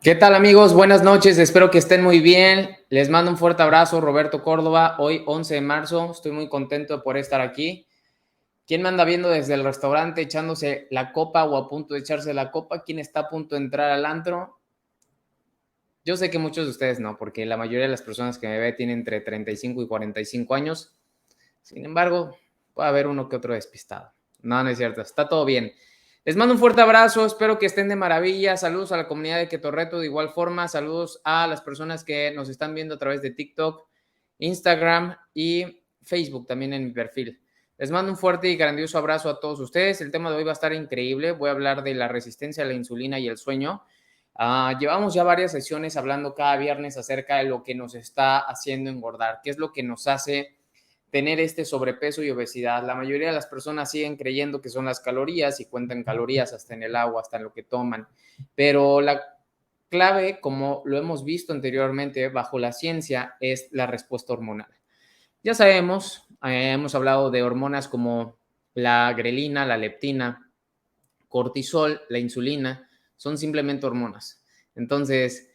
¿Qué tal, amigos? Buenas noches, espero que estén muy bien. Les mando un fuerte abrazo, Roberto Córdoba. Hoy 11 de marzo, estoy muy contento por estar aquí. ¿Quién me anda viendo desde el restaurante echándose la copa o a punto de echarse la copa? ¿Quién está a punto de entrar al antro? Yo sé que muchos de ustedes no, porque la mayoría de las personas que me ve tienen entre 35 y 45 años. Sin embargo, puede haber uno que otro despistado. No, no es cierto, está todo bien. Les mando un fuerte abrazo, espero que estén de maravilla. Saludos a la comunidad de Ketorreto de igual forma. Saludos a las personas que nos están viendo a través de TikTok, Instagram y Facebook también en mi perfil. Les mando un fuerte y grandioso abrazo a todos ustedes. El tema de hoy va a estar increíble. Voy a hablar de la resistencia a la insulina y el sueño. Llevamos ya varias sesiones hablando cada viernes acerca de lo que nos está haciendo engordar, qué es lo que nos hace tener este sobrepeso y obesidad. La mayoría de las personas siguen creyendo que son las calorías y cuentan calorías hasta en el agua, hasta en lo que toman. Pero la clave, como lo hemos visto anteriormente bajo la ciencia, es la respuesta hormonal. Ya sabemos, hemos hablado de hormonas como la grelina, la leptina, cortisol, la insulina, son simplemente hormonas. Entonces,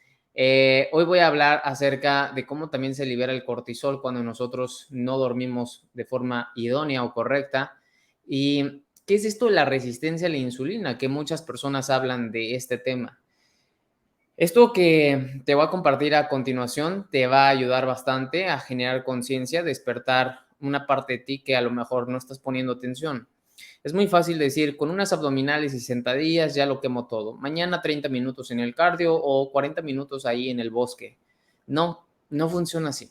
hoy voy a hablar acerca de cómo también se libera el cortisol cuando nosotros no dormimos de forma idónea o correcta. ¿Y qué es esto de la resistencia a la insulina? Que muchas personas hablan de este tema. Esto que te voy a compartir a continuación te va a ayudar bastante a generar conciencia, despertar una parte de ti que a lo mejor no estás poniendo atención. Es muy fácil decir, con unas abdominales y sentadillas ya lo quemo todo. Mañana 30 minutos en el cardio o 40 minutos ahí en el bosque. No, no funciona así.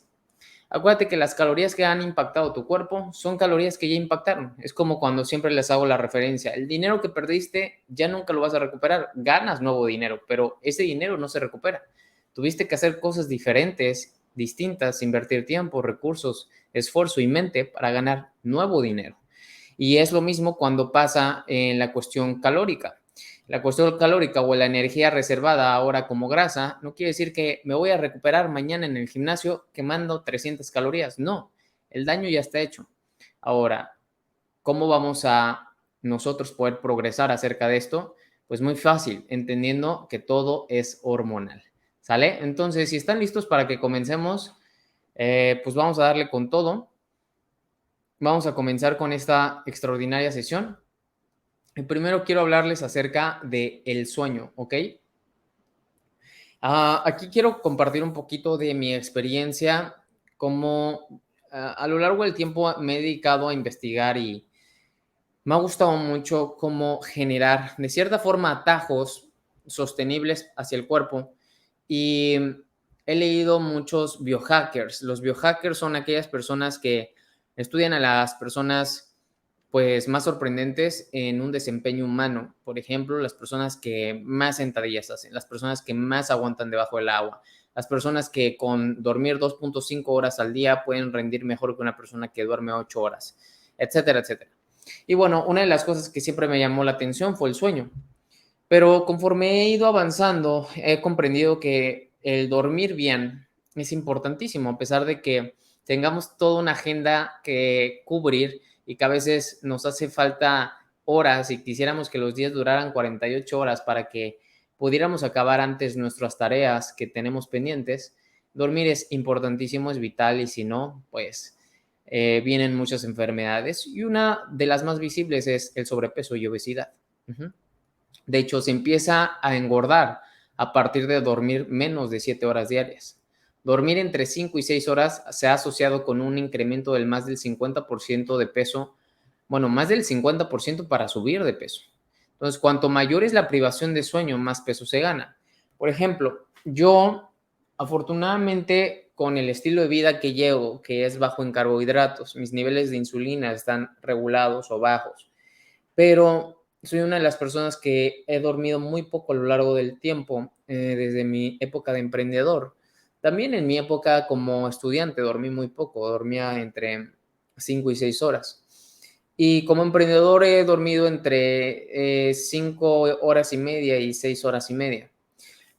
Acuérdate que las calorías que han impactado tu cuerpo son calorías que ya impactaron. Es como cuando siempre les hago la referencia. El dinero que perdiste ya nunca lo vas a recuperar. Ganas nuevo dinero, pero ese dinero no se recupera. Tuviste que hacer cosas diferentes, distintas, invertir tiempo, recursos, esfuerzo y mente para ganar nuevo dinero. Y es lo mismo cuando pasa en la cuestión calórica. La cuestión calórica o la energía reservada ahora como grasa no quiere decir que me voy a recuperar mañana en el gimnasio quemando 300 calorías. No, el daño ya está hecho. Ahora, ¿cómo vamos a nosotros poder progresar acerca de esto? Pues muy fácil, entendiendo que todo es hormonal. ¿Sale? Entonces, si están listos para que comencemos, pues vamos a darle con todo. Vamos a comenzar con esta extraordinaria sesión. Primero quiero hablarles acerca del sueño, ¿ok? Aquí quiero compartir un poquito de mi experiencia, como a lo largo del tiempo me he dedicado a investigar y me ha gustado mucho cómo generar, de cierta forma, atajos sostenibles hacia el cuerpo. Y he leído muchos biohackers. Los biohackers son aquellas personas que estudian a las personas pues más sorprendentes en un desempeño humano. Por ejemplo, las personas que más sentadillas hacen, las personas que más aguantan debajo del agua, las personas que con dormir 2.5 horas al día pueden rendir mejor que una persona que duerme 8 horas, etcétera, etcétera. Y bueno, una de las cosas que siempre me llamó la atención fue el sueño. Pero conforme he ido avanzando, he comprendido que el dormir bien es importantísimo, a pesar de que tengamos toda una agenda que cubrir y que a veces nos hace falta horas y quisiéramos que los días duraran 48 horas para que pudiéramos acabar antes nuestras tareas que tenemos pendientes. Dormir es importantísimo, es vital y si no, pues vienen muchas enfermedades y una de las más visibles es el sobrepeso y obesidad. Uh-huh. De hecho, se empieza a engordar a partir de dormir menos de 7 horas diarias. Dormir entre 5 y 6 horas se ha asociado con un incremento del más del 50% de peso, bueno, más del 50% para subir de peso. Entonces, cuanto mayor es la privación de sueño, más peso se gana. Por ejemplo, yo afortunadamente con el estilo de vida que llevo, que es bajo en carbohidratos, mis niveles de insulina están regulados o bajos, pero soy una de las personas que he dormido muy poco a lo largo del tiempo, desde mi época de emprendedor. También en mi época como estudiante dormí muy poco, dormía entre 5 y 6 horas. Y como emprendedor he dormido entre 5 horas y media y 6 horas y media.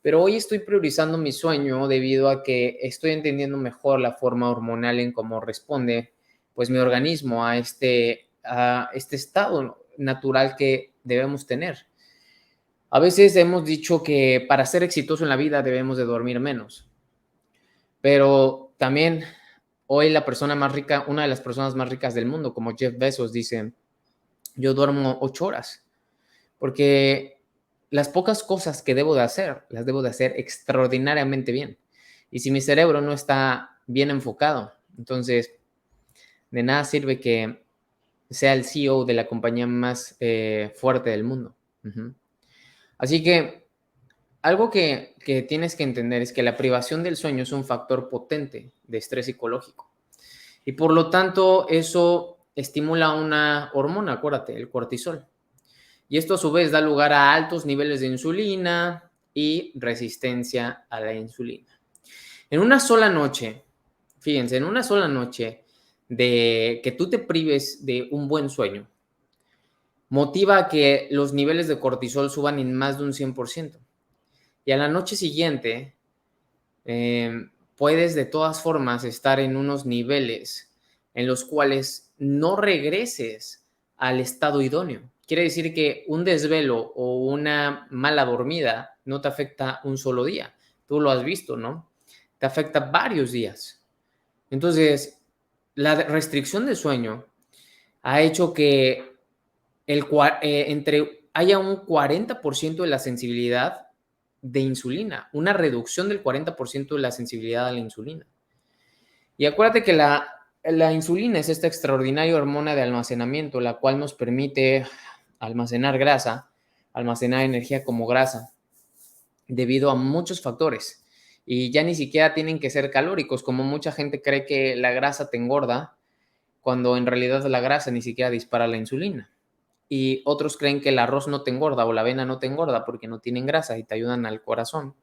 Pero hoy estoy priorizando mi sueño debido a que estoy entendiendo mejor la forma hormonal en cómo responde pues mi organismo a este estado natural que debemos tener. A veces hemos dicho que para ser exitoso en la vida debemos de dormir menos, pero también hoy la persona más rica, una de las personas más ricas del mundo, como Jeff Bezos, dice, yo duermo 8 horas, porque las pocas cosas que debo de hacer, las debo de hacer extraordinariamente bien. Y si mi cerebro no está bien enfocado, entonces de nada sirve que sea el CEO de la compañía más fuerte del mundo. Ujú. Así que algo que tienes que entender es que la privación del sueño es un factor potente de estrés psicológico. Y por lo tanto, eso estimula una hormona, acuérdate, el cortisol. Y esto a su vez da lugar a altos niveles de insulina y resistencia a la insulina. En una sola noche, fíjense, en una sola noche de que tú te prives de un buen sueño, motiva a que los niveles de cortisol suban en más de un 100%. Y a la noche siguiente, puedes de todas formas estar en unos niveles en los cuales no regreses al estado idóneo. Quiere decir que un desvelo o una mala dormida no te afecta un solo día. Tú lo has visto, ¿no? Te afecta varios días. Entonces, la restricción de sueño ha hecho que haya un 40% de la sensibilidad de insulina, una reducción del 40% de la sensibilidad a la insulina. Y acuérdate que la insulina es esta extraordinaria hormona de almacenamiento, la cual nos permite almacenar grasa, almacenar energía como grasa, debido a muchos factores. Y ya ni siquiera tienen que ser calóricos, como mucha gente cree que la grasa te engorda, cuando en realidad la grasa ni siquiera dispara la insulina. Y otros creen que el arroz no te engorda o la avena no te engorda porque no tienen grasa y te ayudan al corazón,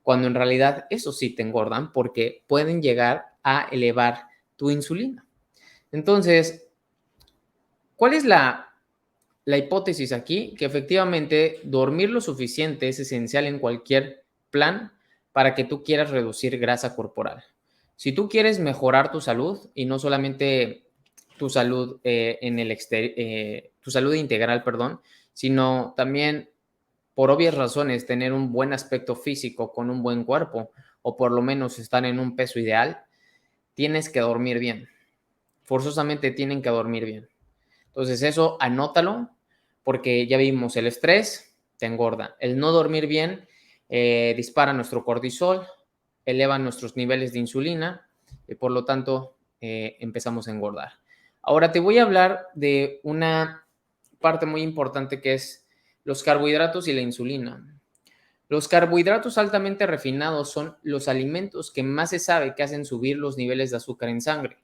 cuando en realidad eso sí te engordan porque pueden llegar a elevar tu insulina. Entonces, ¿cuál es la hipótesis aquí? Que efectivamente dormir lo suficiente es esencial en cualquier plan para que tú quieras reducir grasa corporal. Si tú quieres mejorar tu salud y no solamente tu salud tu salud integral, perdón, sino también por obvias razones tener un buen aspecto físico con un buen cuerpo o por lo menos estar en un peso ideal, tienes que dormir bien. Forzosamente tienen que dormir bien. Entonces eso anótalo porque ya vimos el estrés te engorda. El no dormir bien dispara nuestro cortisol, eleva nuestros niveles de insulina y por lo tanto empezamos a engordar. Ahora te voy a hablar de una parte muy importante que es los carbohidratos y la insulina. Los carbohidratos altamente refinados son los alimentos que más se sabe que hacen subir los niveles de azúcar en sangre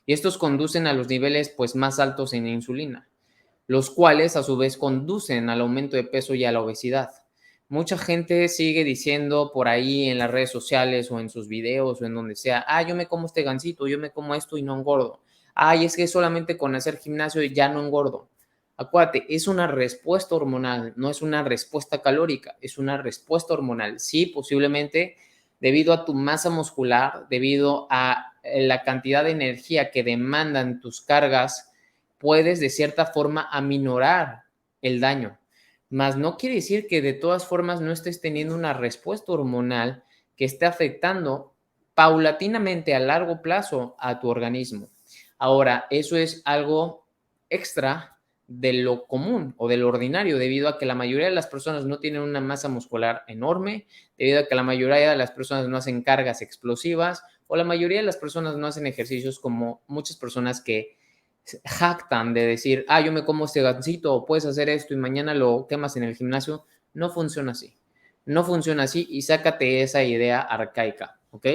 y estos conducen a los niveles pues más altos en insulina, los cuales a su vez conducen al aumento de peso y a la obesidad. Mucha gente sigue diciendo por ahí en las redes sociales o en sus videos o en donde sea, yo me como este gansito, yo me como esto y no engordo. Es que solamente con hacer gimnasio ya no engordo. Acuérdate, es una respuesta hormonal, no es una respuesta calórica, es una respuesta hormonal. Sí, posiblemente debido a tu masa muscular, debido a la cantidad de energía que demandan tus cargas, puedes de cierta forma aminorar el daño. Mas no quiere decir que de todas formas no estés teniendo una respuesta hormonal que esté afectando paulatinamente a largo plazo a tu organismo. Ahora, eso es algo extra de lo común o de lo ordinario, debido a que la mayoría de las personas no tienen una masa muscular enorme, debido a que la mayoría de las personas no hacen cargas explosivas o la mayoría de las personas no hacen ejercicios como muchas personas que jactan de decir, yo me como este gansito o puedes hacer esto y mañana lo quemas en el gimnasio. No funciona así. No funciona así y sácate esa idea arcaica, ¿ok?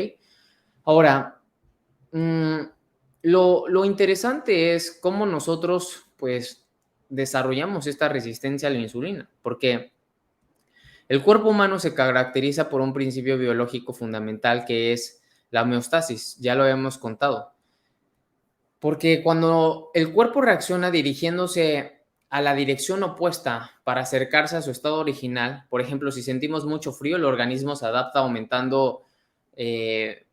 Ahora, lo interesante es cómo nosotros, pues, desarrollamos esta resistencia a la insulina, porque el cuerpo humano se caracteriza por un principio biológico fundamental que es la homeostasis, ya lo habíamos contado. Porque cuando el cuerpo reacciona dirigiéndose a la dirección opuesta para acercarse a su estado original, por ejemplo, si sentimos mucho frío, el organismo se adapta aumentando eh,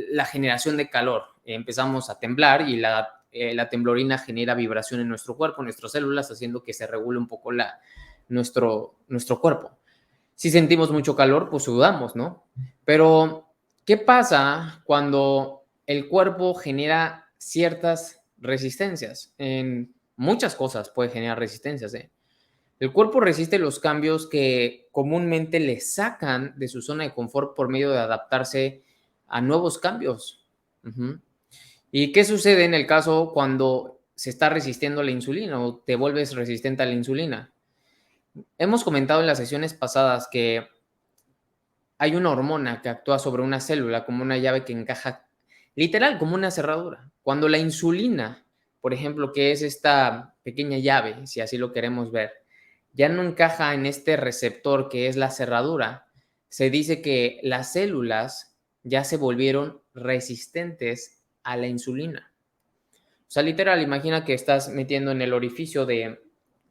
la generación de calor. Empezamos a temblar y la temblorina genera vibración en nuestro cuerpo, en nuestras células, haciendo que se regule un poco nuestro cuerpo. Si sentimos mucho calor, pues sudamos, ¿no? Pero, ¿qué pasa cuando el cuerpo genera ciertas resistencias? En muchas cosas puede generar resistencias, ¿eh? El cuerpo resiste los cambios que comúnmente le sacan de su zona de confort por medio de adaptarse a nuevos cambios. Ujú. ¿Y qué sucede en el caso cuando se está resistiendo a la insulina o te vuelves resistente a la insulina? Hemos comentado en las sesiones pasadas que hay una hormona que actúa sobre una célula como una llave que encaja literal como una cerradura. Cuando la insulina, por ejemplo, que es esta pequeña llave, si así lo queremos ver, ya no encaja en este receptor que es la cerradura, se dice que las células ya se volvieron resistentes a la insulina. O sea, literal, imagina que estás metiendo en el orificio de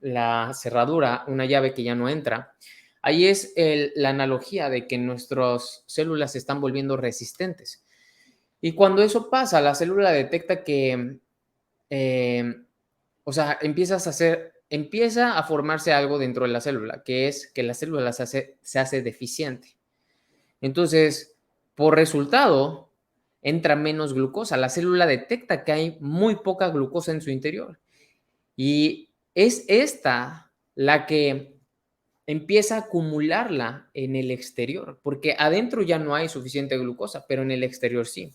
la cerradura una llave que ya no entra. Ahí es la analogía de que nuestras células se están volviendo resistentes. Y cuando eso pasa, la célula detecta que, o sea, empieza a formarse algo dentro de la célula, que es que la célula se hace deficiente. Entonces, por resultado, entra menos glucosa. La célula detecta que hay muy poca glucosa en su interior. Y es esta la que empieza a acumularla en el exterior, porque adentro ya no hay suficiente glucosa, pero en el exterior sí.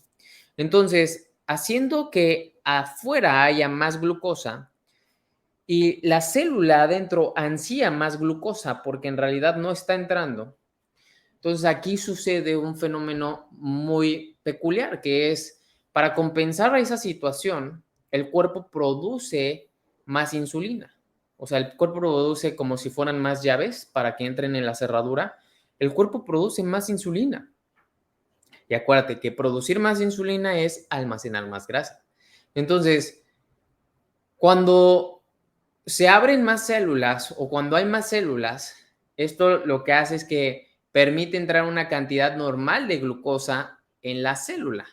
Entonces, haciendo que afuera haya más glucosa y la célula adentro ansía más glucosa porque en realidad no está entrando. Entonces, aquí sucede un fenómeno muy peculiar, que es, para compensar a esa situación, el cuerpo produce más insulina. O sea, el cuerpo produce como si fueran más llaves para que entren en la cerradura. El cuerpo produce más insulina. Y acuérdate que producir más insulina es almacenar más grasa. Entonces, cuando se abren más células o cuando hay más células, esto lo que hace es que permite entrar una cantidad normal de glucosa en la célula.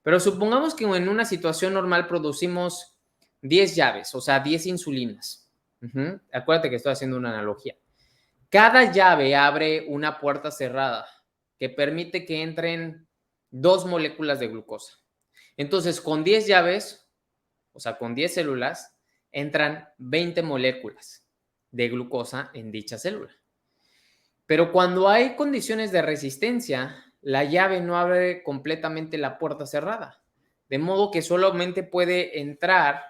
Pero supongamos que en una situación normal producimos 10 llaves, o sea, 10 insulinas. Acuérdate que estoy haciendo una analogía. Cada llave abre una puerta cerrada que permite que entren 2 moléculas de glucosa. Entonces, con 10 llaves, o sea, con 10 células, entran 20 moléculas de glucosa en dicha célula. Pero cuando hay condiciones de resistencia, la llave no abre completamente la puerta cerrada, de modo que solamente puede entrar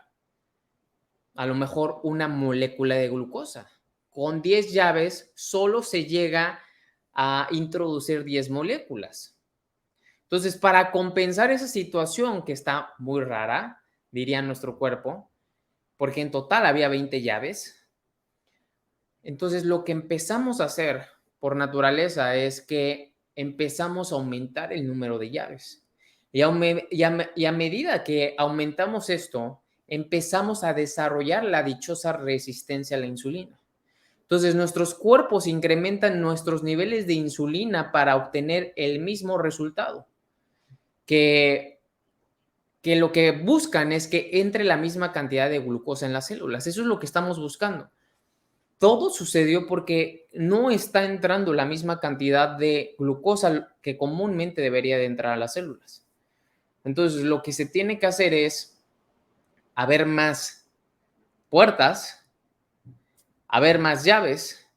a lo mejor una molécula de glucosa. Con 10 llaves solo se llega a introducir 10 moléculas. Entonces, para compensar esa situación que está muy rara, diría nuestro cuerpo, porque en total había 20 llaves, entonces lo que empezamos a hacer por naturaleza es que empezamos a aumentar el número de llaves. Y a medida que aumentamos esto, empezamos a desarrollar la dichosa resistencia a la insulina. Entonces, nuestros cuerpos incrementan nuestros niveles de insulina para obtener el mismo resultado, que, que lo que buscan es que entre la misma cantidad de glucosa en las células. Eso es lo que estamos buscando. Todo sucedió porque no está entrando la misma cantidad de glucosa que comúnmente debería de entrar a las células. Entonces, lo que se tiene que hacer es haber más puertas, haber más llaves,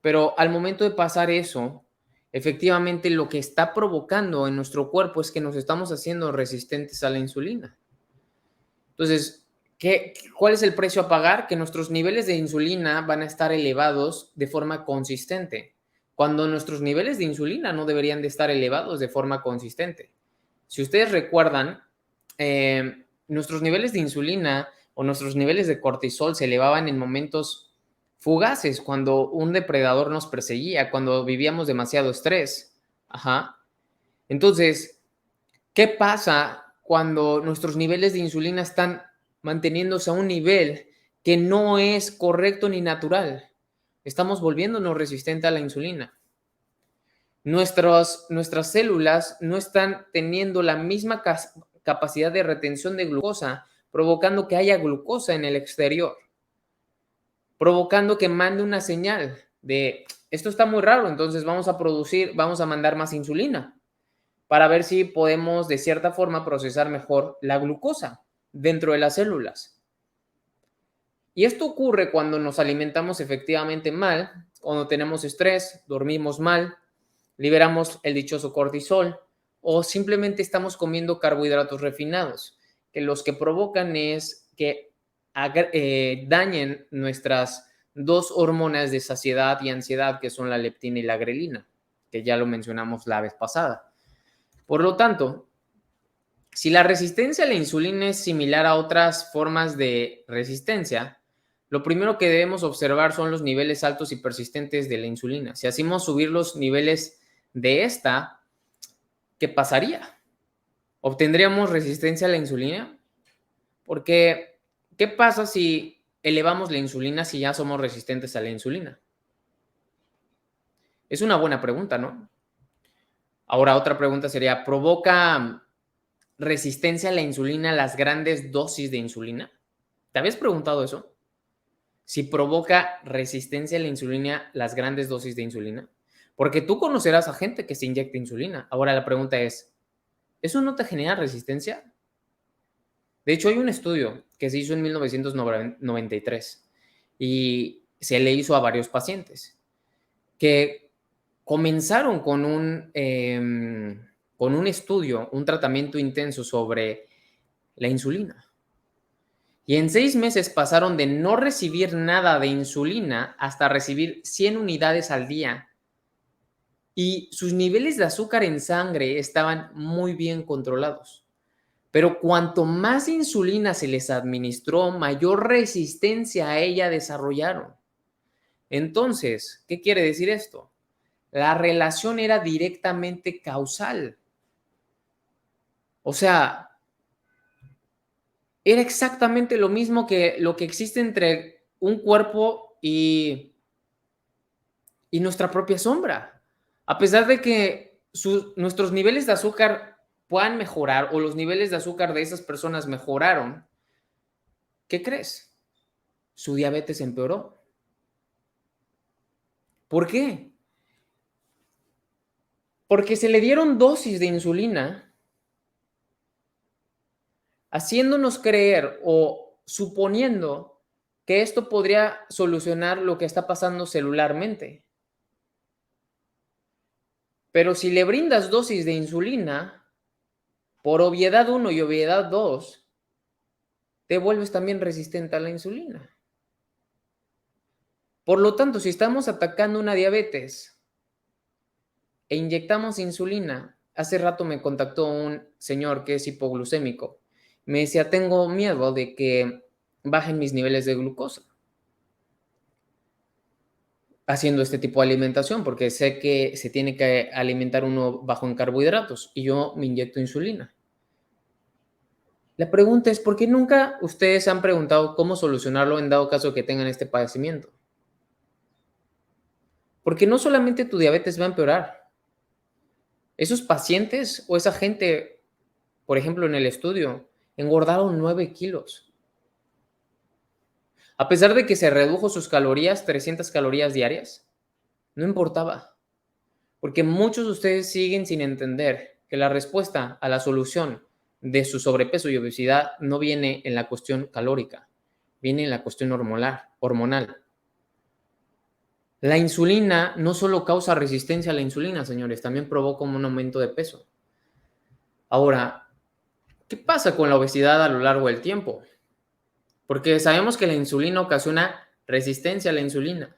pero al momento de pasar eso, efectivamente lo que está provocando en nuestro cuerpo es que nos estamos haciendo resistentes a la insulina. Entonces, ¿cuál es el precio a pagar? Que nuestros niveles de insulina van a estar elevados de forma consistente, cuando nuestros niveles de insulina no deberían de estar elevados de forma consistente. Si ustedes recuerdan, nuestros niveles de insulina o nuestros niveles de cortisol se elevaban en momentos fugaces, cuando un depredador nos perseguía, cuando vivíamos demasiado estrés. Ajá. Entonces, ¿qué pasa cuando nuestros niveles de insulina están manteniéndose a un nivel que no es correcto ni natural? Estamos volviéndonos resistentes a la insulina. Nuestras células no están teniendo la misma capacidad de retención de glucosa, provocando que haya glucosa en el exterior. provocando que mande una señal de esto está muy raro, entonces vamos a mandar más insulina para ver si podemos de cierta forma procesar mejor la glucosa dentro de las células. Y esto ocurre cuando nos alimentamos efectivamente mal, cuando tenemos estrés, dormimos mal, liberamos el dichoso cortisol o simplemente estamos comiendo carbohidratos refinados, que los que provocan es que dañen nuestras dos hormonas de saciedad y ansiedad, que son la leptina y la grelina, que ya lo mencionamos la vez pasada. Por lo tanto, si la resistencia a la insulina es similar a otras formas de resistencia, lo primero que debemos observar son los niveles altos y persistentes de la insulina. Si hacemos subir los niveles de esta, ¿qué pasaría? ¿Obtendríamos resistencia a la insulina? Porque, ¿qué pasa si elevamos la insulina si ya somos resistentes a la insulina? Es una buena pregunta, ¿no? Ahora, otra pregunta sería, ¿provoca resistencia a la insulina las grandes dosis de insulina? ¿Te habías preguntado eso? Si provoca resistencia a la insulina las grandes dosis de insulina. Porque tú conocerás a gente que se inyecta insulina. Ahora la pregunta es, ¿eso no te genera resistencia? De hecho, hay un estudio que se hizo en 1993 y se le hizo a varios pacientes que comenzaron con un estudio, un tratamiento intenso sobre la insulina. Y en 6 meses pasaron de no recibir nada de insulina hasta recibir 100 unidades al día. Y sus niveles de azúcar en sangre estaban muy bien controlados. Pero cuanto más insulina se les administró, mayor resistencia a ella desarrollaron. Entonces, ¿qué quiere decir esto? La relación era directamente causal. O sea, era exactamente lo mismo que lo que existe entre un cuerpo y nuestra propia sombra. A pesar de que nuestros niveles de azúcar puedan mejorar o los niveles de azúcar de esas personas mejoraron, ¿qué crees? Su diabetes empeoró. ¿Por qué? Porque se le dieron dosis de insulina haciéndonos creer o suponiendo que esto podría solucionar lo que está pasando celularmente. Pero si le brindas dosis de insulina, por obviedad 1 y obviedad 2, te vuelves también resistente a la insulina. Por lo tanto, si estamos atacando una diabetes e inyectamos insulina, hace rato me contactó un señor que es hipoglucémico. Me decía, tengo miedo de que bajen mis niveles de glucosa haciendo este tipo de alimentación, porque sé que se tiene que alimentar uno bajo en carbohidratos y yo me inyecto insulina. La pregunta es, ¿por qué nunca ustedes han preguntado cómo solucionarlo en dado caso que tengan este padecimiento? Porque no solamente tu diabetes va a empeorar. Esos pacientes o esa gente, por ejemplo, en el estudio, engordaron 9 kilos. A pesar de que se redujo sus calorías, 300 calorías diarias, no importaba. Porque muchos de ustedes siguen sin entender que la respuesta a la solución de su sobrepeso y obesidad no viene en la cuestión calórica, viene en la cuestión hormonal. La insulina no solo causa resistencia a la insulina, señores, también provoca un aumento de peso. Ahora, ¿qué pasa con la obesidad a lo largo del tiempo? Porque sabemos que la insulina ocasiona resistencia a la insulina,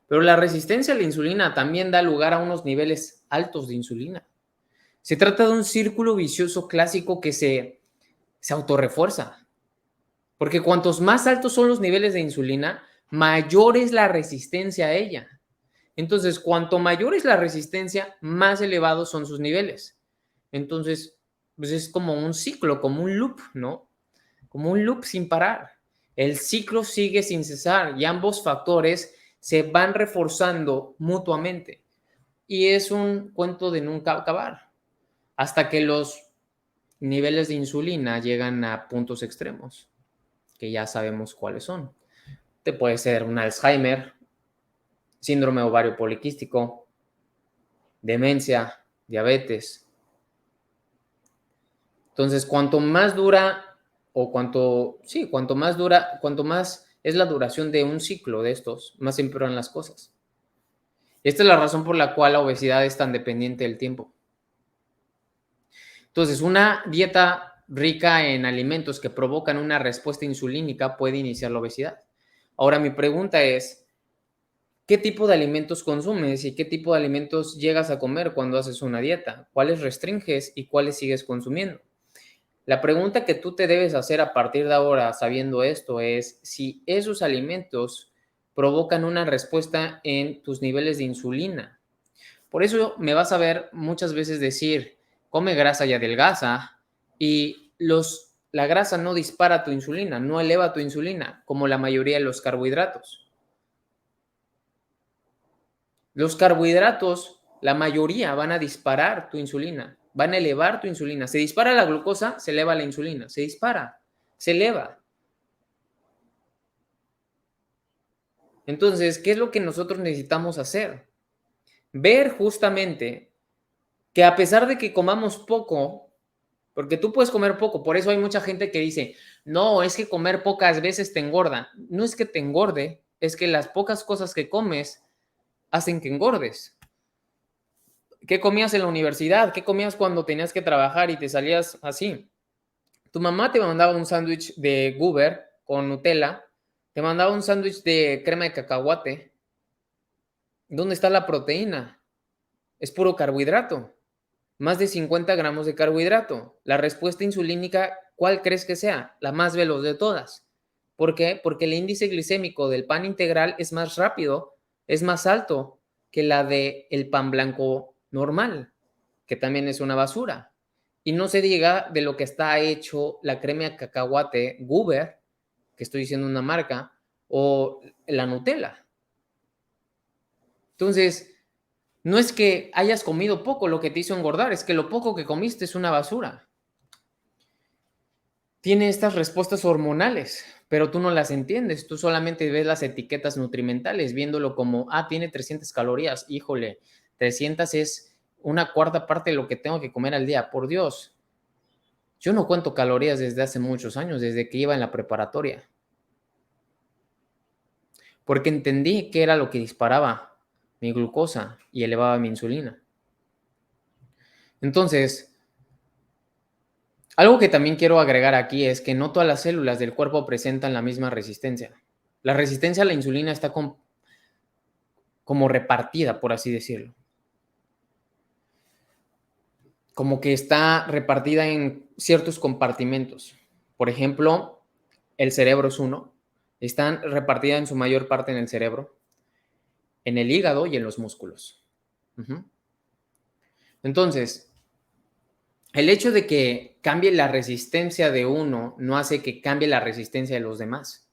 pero la resistencia a la insulina también da lugar a unos niveles altos de insulina. Se trata de un círculo vicioso clásico que se autorrefuerza, porque cuantos más altos son los niveles de insulina, mayor es la resistencia a ella. Entonces, cuanto mayor es la resistencia, más elevados son sus niveles. Entonces, pues es como un ciclo, como un loop, ¿no? Como un loop sin parar. El ciclo sigue sin cesar y ambos factores se van reforzando mutuamente. Y es un cuento de nunca acabar, hasta que los niveles de insulina llegan a puntos extremos, que ya sabemos cuáles son. Te puede ser un Alzheimer, síndrome ovario poliquístico, demencia, diabetes. Entonces, cuanto más dura cuanto más es la duración de un ciclo de estos, más empeoran las cosas. Esta es la razón por la cual la obesidad es tan dependiente del tiempo. Entonces, una dieta rica en alimentos que provocan una respuesta insulínica puede iniciar la obesidad. Ahora, mi pregunta es, ¿qué tipo de alimentos consumes y qué tipo de alimentos llegas a comer cuando haces una dieta? ¿Cuáles restringes y cuáles sigues consumiendo? La pregunta que tú te debes hacer a partir de ahora, sabiendo esto, es si esos alimentos provocan una respuesta en tus niveles de insulina. Por eso me vas a ver muchas veces decir, come grasa y adelgaza, y la grasa no dispara tu insulina, no eleva tu insulina, como la mayoría de los carbohidratos. Los carbohidratos, la mayoría van a disparar tu insulina, van a elevar tu insulina. Se dispara la glucosa, se eleva la insulina. Se dispara, se eleva. Entonces, ¿qué es lo que nosotros necesitamos hacer? Ver justamente que a pesar de que comamos poco, porque tú puedes comer poco, por eso hay mucha gente que dice, no, es que comer pocas veces te engorda. No es que te engorde, es que las pocas cosas que comes hacen que engordes. ¿Qué comías en la universidad? ¿Qué comías cuando tenías que trabajar y te salías así? Tu mamá te mandaba un sándwich de Goober con Nutella, te mandaba un sándwich de crema de cacahuate. ¿Dónde está la proteína? Es puro carbohidrato. Más de 50 gramos de carbohidrato. La respuesta insulínica, ¿cuál crees que sea? La más veloz de todas. ¿Por qué? Porque el índice glicémico del pan integral es más rápido, es más alto que la del pan blanco normal, que también es una basura. Y no se diga de lo que está hecho la crema de cacahuate Goober, que estoy diciendo una marca, o la Nutella. Entonces, no es que hayas comido poco lo que te hizo engordar, es que lo poco que comiste es una basura. Tiene estas respuestas hormonales, pero tú no las entiendes, tú solamente ves las etiquetas nutrimentales, viéndolo como, tiene 300 calorías, híjole, 300 es una cuarta parte de lo que tengo que comer al día, por Dios. Yo no cuento calorías desde hace muchos años, desde que iba en la preparatoria, porque entendí que era lo que disparaba mi glucosa y elevaba mi insulina. Entonces, algo que también quiero agregar aquí es que no todas las células del cuerpo presentan la misma resistencia. La resistencia a la insulina está como repartida, por así decirlo. Como que está repartida en ciertos compartimentos. Por ejemplo, el cerebro es uno. Están repartidas en su mayor parte en el cerebro, en el hígado y en los músculos. Entonces, el hecho de que cambie la resistencia de uno no hace que cambie la resistencia de los demás.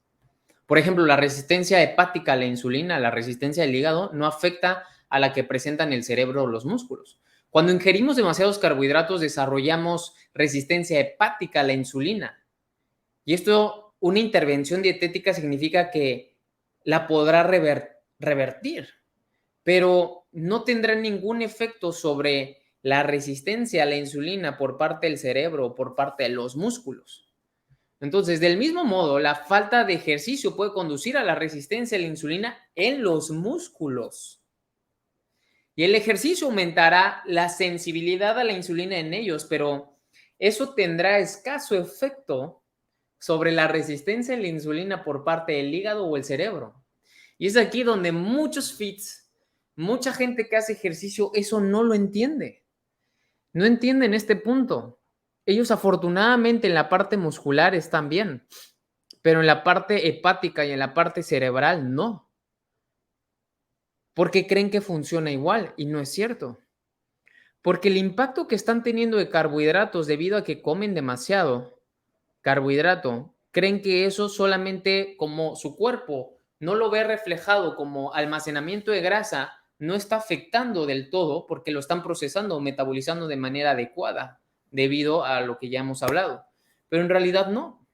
Por ejemplo, la resistencia hepática a la insulina, la resistencia del hígado, no afecta a la que presentan el cerebro o los músculos. Cuando ingerimos demasiados carbohidratos, desarrollamos resistencia hepática a la insulina. Y esto, una intervención dietética significa que la podrá revertir, pero no tendrá ningún efecto sobre la resistencia a la insulina por parte del cerebro o por parte de los músculos. Entonces, del mismo modo, la falta de ejercicio puede conducir a la resistencia a la insulina en los músculos. Y el ejercicio aumentará la sensibilidad a la insulina en ellos, pero eso tendrá escaso efecto sobre la resistencia a la insulina por parte del hígado o el cerebro. Y es aquí donde muchos fits, mucha gente que hace ejercicio, eso no lo entiende. No entienden este punto. Ellos afortunadamente en la parte muscular están bien, pero en la parte hepática y en la parte cerebral no. Porque creen que funciona igual y no es cierto. Porque el impacto que están teniendo de carbohidratos debido a que comen demasiado carbohidrato, creen que eso solamente como su cuerpo no lo ve reflejado como almacenamiento de grasa, no está afectando del todo porque lo están procesando o metabolizando de manera adecuada debido a lo que ya hemos hablado. Pero en realidad no.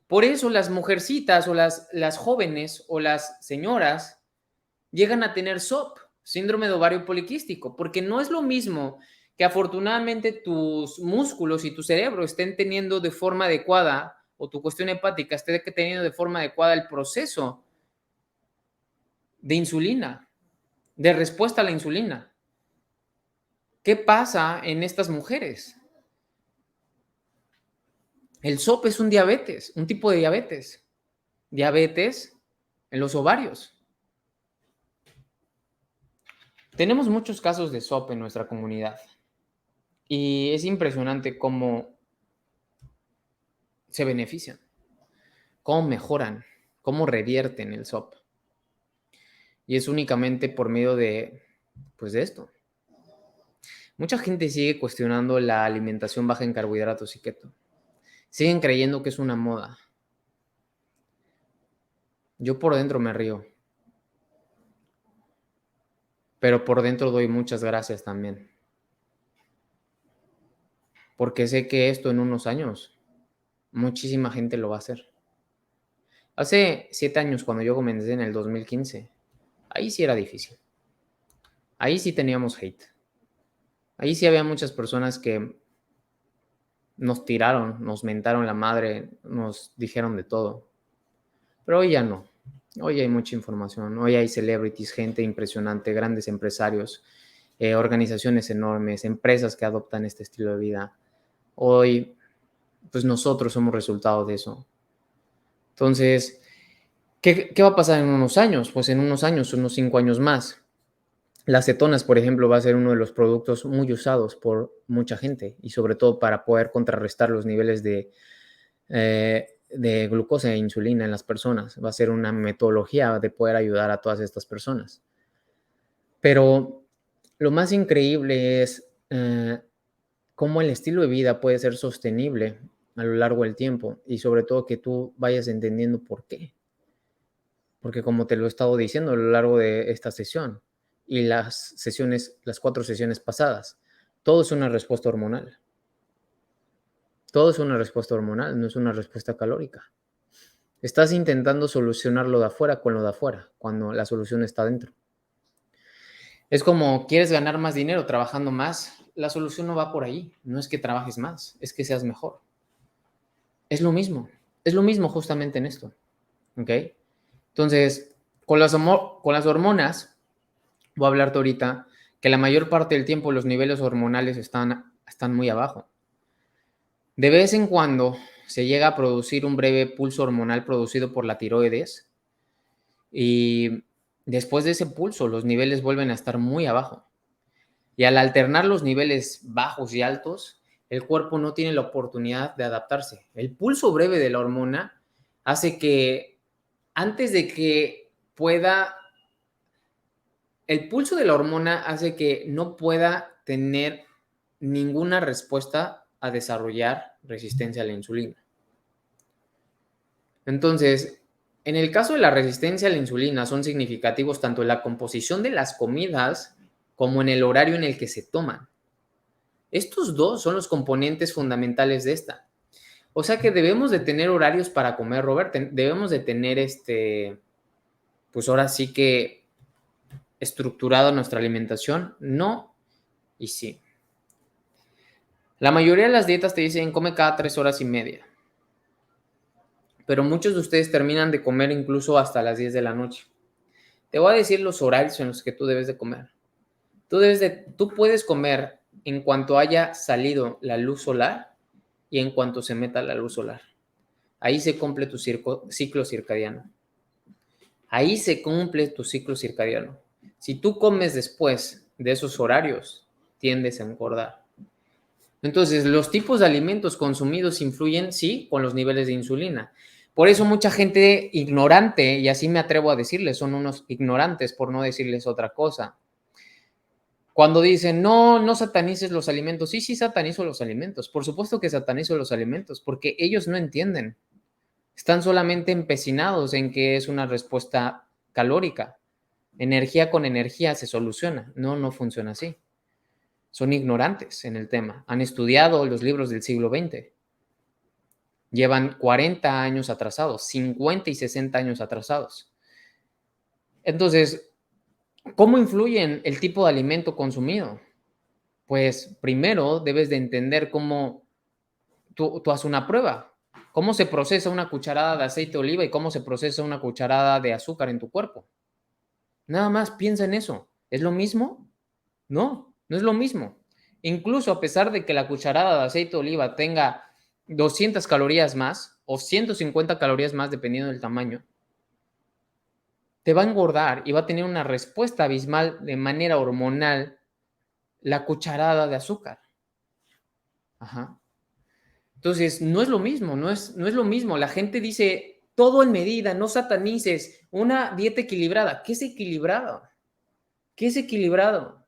Por eso las mujercitas o las jóvenes o las señoras llegan a tener SOP, síndrome de ovario poliquístico, porque no es lo mismo que afortunadamente tus músculos y tu cerebro estén teniendo de forma adecuada o tu cuestión hepática esté teniendo de forma adecuada el proceso de insulina, de respuesta a la insulina. ¿Qué pasa en estas mujeres? El SOP es un diabetes, un tipo de diabetes. Diabetes en los ovarios. Tenemos muchos casos de SOP en nuestra comunidad y es impresionante cómo se benefician, cómo mejoran, cómo revierten el SOP. Y es únicamente por medio pues de esto. Mucha gente sigue cuestionando la alimentación baja en carbohidratos y keto. Siguen creyendo que es una moda. Yo por dentro me río, pero por dentro doy muchas gracias también. Porque sé que esto en unos años, muchísima gente lo va a hacer. Hace 7 años, cuando yo comencé en el 2015, ahí sí era difícil. Ahí sí teníamos hate. Ahí sí había muchas personas que nos tiraron, nos mentaron la madre, nos dijeron de todo. Pero hoy ya no. Hoy hay mucha información. Hoy hay celebrities, gente impresionante, grandes empresarios, organizaciones enormes, empresas que adoptan este estilo de vida. Hoy, pues nosotros somos resultado de eso. Entonces, ¿qué va a pasar en unos años? Pues en unos años, unos 5 años más. Las cetonas, por ejemplo, va a ser uno de los productos muy usados por mucha gente y sobre todo para poder contrarrestar los niveles de glucosa e insulina en las personas. Va a ser una metodología de poder ayudar a todas estas personas. Pero lo más increíble es cómo el estilo de vida puede ser sostenible a lo largo del tiempo y sobre todo que tú vayas entendiendo por qué. Porque como te lo he estado diciendo a lo largo de esta sesión y las 4 sesiones pasadas, todo es una respuesta hormonal. Todo es una respuesta hormonal, no es una respuesta calórica. Estás intentando solucionar lo de afuera con lo de afuera, cuando la solución está dentro. Es como quieres ganar más dinero trabajando más, la solución no va por ahí. No es que trabajes más, es que seas mejor. Es lo mismo justamente en esto. ¿Ok? Entonces, con las hormonas, voy a hablarte ahorita que la mayor parte del tiempo los niveles hormonales están muy abajo. De vez en cuando se llega a producir un breve pulso hormonal producido por la tiroides y después de ese pulso los niveles vuelven a estar muy abajo. Y al alternar los niveles bajos y altos, el cuerpo no tiene la oportunidad de adaptarse. El pulso breve de la hormona hace que antes de que pueda, el pulso de la hormona hace que no pueda tener ninguna respuesta a desarrollar resistencia a la insulina. Entonces, en el caso de la resistencia a la insulina, son significativos tanto en la composición de las comidas como en el horario en el que se toman. Estos dos son los componentes fundamentales de esta. O sea que debemos de tener horarios para comer, Robert. Debemos de tener pues ahora sí que estructurado nuestra alimentación. No y sí. La mayoría de las dietas te dicen come cada 3 horas y media. Pero muchos de ustedes terminan de comer incluso hasta las 10 de la noche. Te voy a decir los horarios en los que tú debes de comer. Tú puedes comer en cuanto haya salido la luz solar y en cuanto se meta la luz solar. Ahí se cumple tu ciclo circadiano. Ahí se cumple tu ciclo circadiano. Si tú comes después de esos horarios, tiendes a engordar. Entonces, los tipos de alimentos consumidos influyen, sí, con los niveles de insulina. Por eso mucha gente ignorante, y así me atrevo a decirles, son unos ignorantes por no decirles otra cosa. Cuando dicen, no satanices los alimentos. Sí, satanizo los alimentos. Por supuesto que satanizo los alimentos, porque ellos no entienden. Están solamente empecinados en que es una respuesta calórica. Energía con energía se soluciona. No funciona así. Son ignorantes en el tema. Han estudiado los libros del siglo XX. Llevan 40 años atrasados, 50 y 60 años atrasados. Entonces, ¿cómo influye en el tipo de alimento consumido? Pues primero debes de entender cómo tú haces una prueba. ¿Cómo se procesa una cucharada de aceite de oliva y cómo se procesa una cucharada de azúcar en tu cuerpo? Nada más piensa en eso. ¿Es lo mismo? No, no es lo mismo. Incluso a pesar de que la cucharada de aceite de oliva tenga 200 calorías más o 150 calorías más, dependiendo del tamaño, te va a engordar y va a tener una respuesta abismal de manera hormonal la cucharada de azúcar. Ajá. Entonces, no es lo mismo, no es lo mismo. La gente dice, todo en medida, no satanices, una dieta equilibrada. ¿Qué es equilibrado? ¿Qué es equilibrado?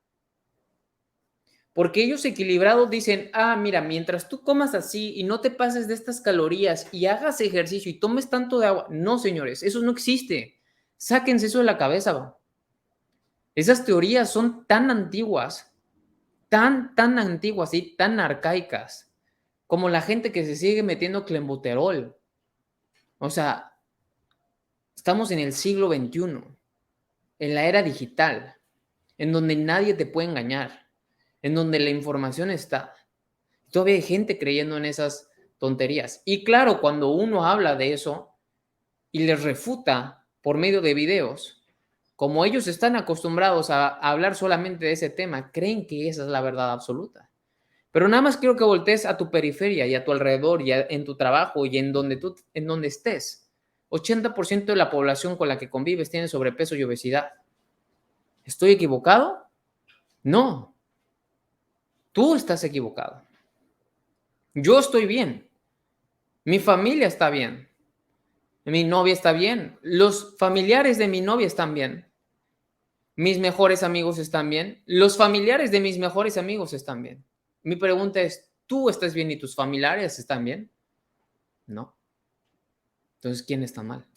Porque ellos equilibrados dicen, mira, mientras tú comas así y no te pases de estas calorías y hagas ejercicio y tomes tanto de agua. No, señores, eso no existe. Sáquense eso de la cabeza. Esas teorías son tan antiguas, tan antiguas y tan arcaicas, como la gente que se sigue metiendo clenbuterol. O sea, estamos en el siglo XXI, en la era digital, en donde nadie te puede engañar, en donde la información está. Todavía hay gente creyendo en esas tonterías. Y claro, cuando uno habla de eso y les refuta por medio de videos, como ellos están acostumbrados a hablar solamente de ese tema, creen que esa es la verdad absoluta. Pero nada más quiero que voltees a tu periferia y a tu alrededor y en tu trabajo y en donde estés. 80% de la población con la que convives tiene sobrepeso y obesidad. ¿Estoy equivocado? No. Tú estás equivocado. Yo estoy bien. Mi familia está bien. Mi novia está bien. Los familiares de mi novia están bien. Mis mejores amigos están bien. Los familiares de mis mejores amigos están bien. Mi pregunta es, ¿tú estás bien y tus familiares están bien? No. Entonces, ¿quién está mal?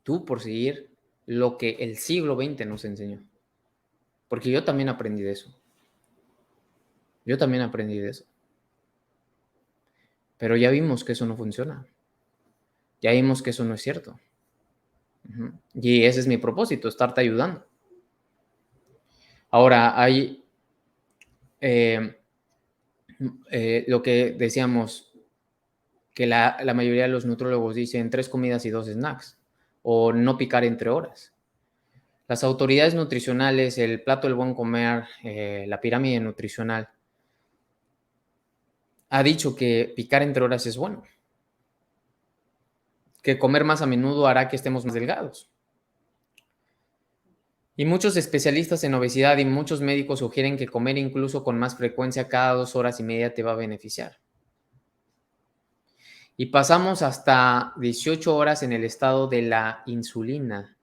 Tú por seguir lo que el siglo XX nos enseñó. Porque yo también aprendí de eso. Yo también aprendí de eso. Pero ya vimos que eso no funciona. Ya vimos que eso no es cierto. Y ese es mi propósito, estarte ayudando. Ahora, hay lo que decíamos, que la mayoría de los nutrólogos dicen 3 comidas y 2 snacks, o no picar entre horas. Las autoridades nutricionales, el plato del buen comer, la pirámide nutricional, ha dicho que picar entre horas es bueno, que comer más a menudo hará que estemos más delgados. Y muchos especialistas en obesidad y muchos médicos sugieren que comer incluso con más frecuencia cada 2 horas y media te va a beneficiar. Y pasamos hasta 18 horas en el estado de la insulina,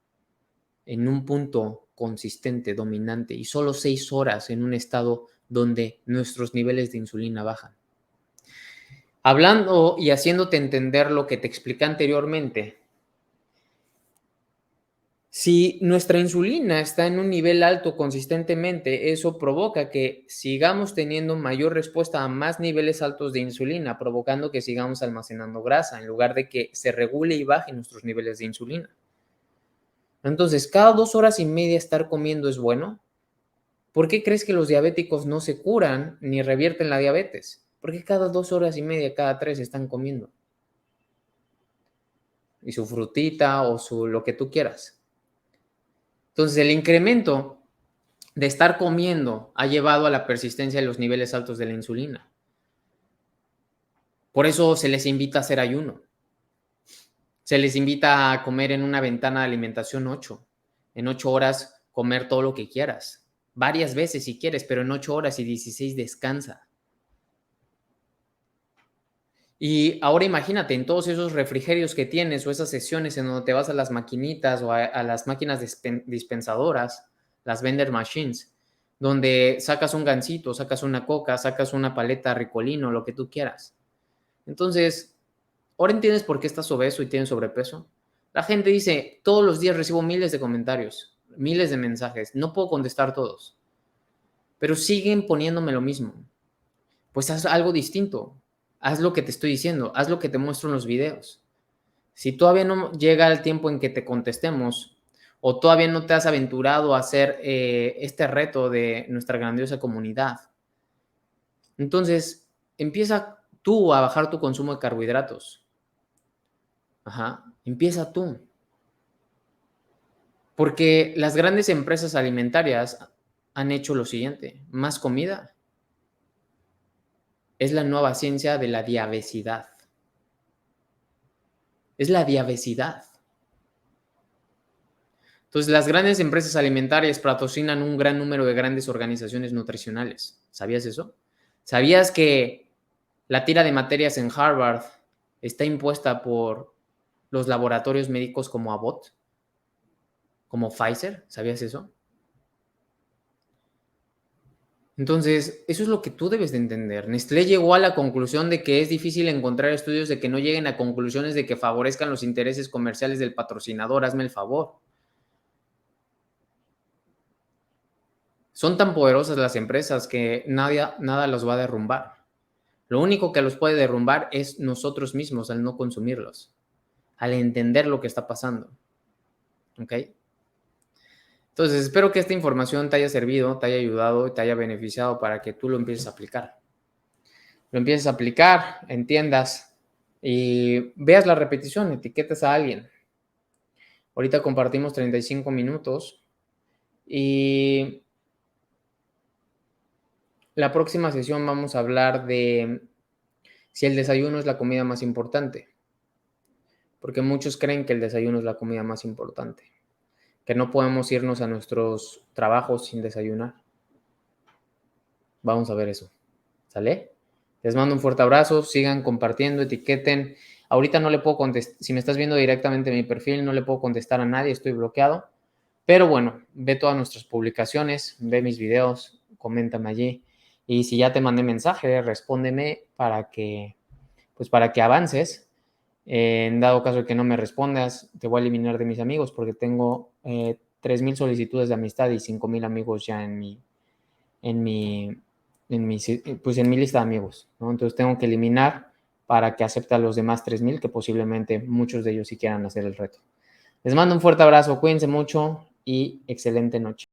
en un punto consistente, dominante, y solo 6 horas en un estado donde nuestros niveles de insulina bajan. Hablando y haciéndote entender lo que te expliqué anteriormente, si nuestra insulina está en un nivel alto consistentemente, eso provoca que sigamos teniendo mayor respuesta a más niveles altos de insulina, provocando que sigamos almacenando grasa en lugar de que se regule y baje nuestros niveles de insulina. Entonces, cada 2 horas y media estar comiendo es bueno. ¿Por qué crees que los diabéticos no se curan ni revierten la diabetes? Porque cada 2 horas y media, cada 3 están comiendo. Y su frutita o lo que tú quieras. Entonces, el incremento de estar comiendo ha llevado a la persistencia de los niveles altos de la insulina. Por eso se les invita a hacer ayuno. Se les invita a comer en una ventana de alimentación 8. En 8 horas comer todo lo que quieras. Varias veces si quieres, pero en 8 horas y 16 descansa. Y ahora imagínate en todos esos refrigerios que tienes o esas sesiones en donde te vas a las maquinitas o a las máquinas dispensadoras, las vendor machines, donde sacas un gansito, sacas una coca, sacas una paleta Ricolino, lo que tú quieras. Entonces, ¿ahora entiendes por qué estás obeso y tienes sobrepeso? La gente dice, todos los días recibo miles de comentarios, miles de mensajes, no puedo contestar todos, pero siguen poniéndome lo mismo. pues haz algo distinto. Haz lo que te estoy diciendo, haz lo que te muestro en los videos. Si todavía no llega el tiempo en que te contestemos o todavía no te has aventurado a hacer este reto de nuestra grandiosa comunidad, entonces empieza tú a bajar tu consumo de carbohidratos. Ajá, empieza tú. Porque las grandes empresas alimentarias han hecho lo siguiente: más comida. Es la nueva ciencia de la diabesidad. Es la diabesidad. Entonces, las grandes empresas alimentarias patrocinan un gran número de grandes organizaciones nutricionales. ¿Sabías eso? ¿Sabías que la tira de materias en Harvard está impuesta por los laboratorios médicos como Abbott, como Pfizer? ¿Sabías eso? Entonces, eso es lo que tú debes de entender. Nestlé llegó a la conclusión de que es difícil encontrar estudios de que no lleguen a conclusiones de que favorezcan los intereses comerciales del patrocinador. Hazme el favor. Son tan poderosas las empresas que nada los va a derrumbar. Lo único que los puede derrumbar es nosotros mismos al no consumirlos, al entender lo que está pasando. ¿Ok? Entonces, espero que esta información te haya servido, te haya ayudado y te haya beneficiado para que tú lo empieces a aplicar. Lo empieces a aplicar, entiendas y veas la repetición, etiquetas a alguien. Ahorita compartimos 35 minutos y la próxima sesión vamos a hablar de si el desayuno es la comida más importante, porque muchos creen que el desayuno es la comida más importante, que no podemos irnos a nuestros trabajos sin desayunar. Vamos a ver eso, ¿sale? Les mando un fuerte abrazo, sigan compartiendo, etiqueten. Ahorita no le puedo contestar, si me estás viendo directamente en mi perfil, no le puedo contestar a nadie, estoy bloqueado. Pero bueno, ve todas nuestras publicaciones, ve mis videos, coméntame allí. Y si ya te mandé mensaje, respóndeme para que avances. En dado caso de que no me respondas, te voy a eliminar de mis amigos porque tengo 3,000 solicitudes de amistad y 5,000 amigos ya en mi lista de amigos, ¿no? Entonces tengo que eliminar para que acepte a los demás 3,000, que posiblemente muchos de ellos sí quieran hacer el reto. Les mando un fuerte abrazo, cuídense mucho y excelente noche.